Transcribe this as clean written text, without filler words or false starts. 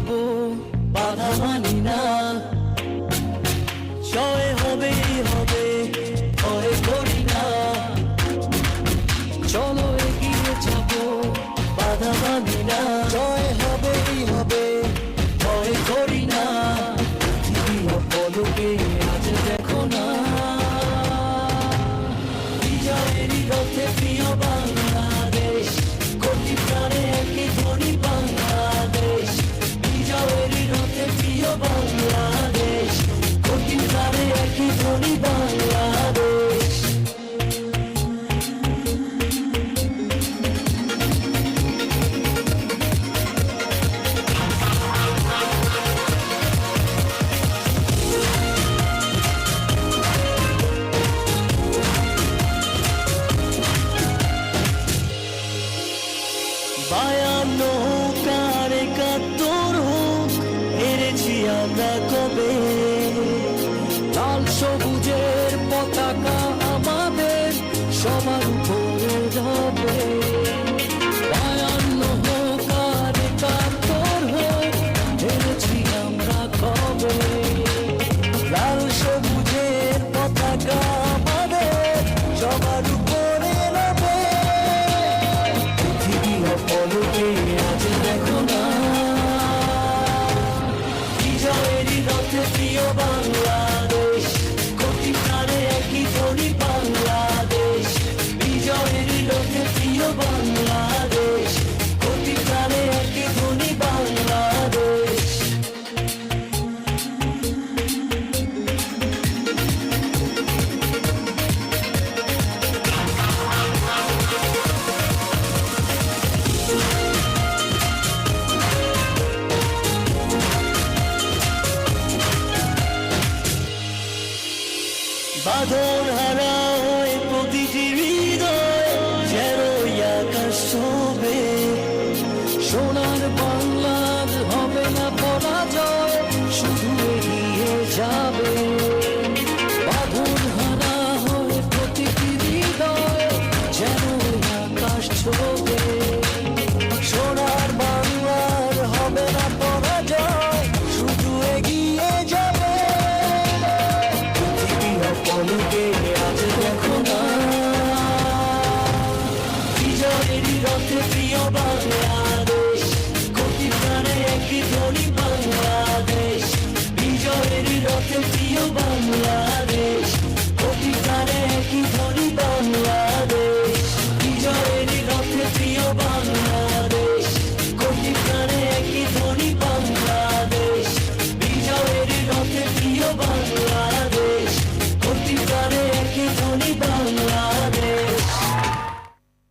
যাব, বাধা মানি না। জয় হবেই হবে, ভয় করি না। চলো এগিয়ে যাব, বাধা মানি না। জয় হবেই হবে, ভয় করি না। পৃথিবী পলকে আজ দেখো না, বিজয়েরই রথে প্রিয় বাংলাদেশ। কোটি প্রাণে একই ধ্বনি বাংলাদেশ। বিজয়েরই রথে প্রিয় বাংলাদেশ। কোটি প্রাণে একই ধ্বনি বাংলাদেশ। বায়ান্ন হোক আর ৭১ হোক, হেরেছি আমরা কবে। লাল সবুজের পতাকা আমাদের সবার উপরে যাবে। বায়ান্ন হোক আর ৭১ হোক, হেরেছি আমরা কবে। লাল সবুজের পতাকা আমাদের সবার উপরে যাবে। পলকে আজ দেখো না, বিজয়েরই রথে প্রিয় বাংলাদেশ। কোটি প্রাণে একই ধ্বনি বাংলাদেশ। বিজয়েরই রথে প্রিয় বাংলাদেশ। কোটি প্রাণে একই ধ্বনি বাংলাদেশ। বাঁধন হারা হয়ে প্রতিটি হৃদয় যেন আকাশ ছবে। সোনার বাংলার হবে না পরাজয়, শুধু এগিয়ে যাবে। বাঁধন হারা হয়ে প্রতিটি হৃদয় যেন আকাশ ছবে। সোনার বাংলার হবে না পরাজয়, শুধু এগিয়ে যাবে। পলকে আজ দেখো না, বিজয়েরই রথে প্রিয় বাংলাদেশ। কোটি প্রাণে একই ধ্বনি বাংলাদেশ। বিজয়েরই রথে প্রিয় বাংলাদেশ।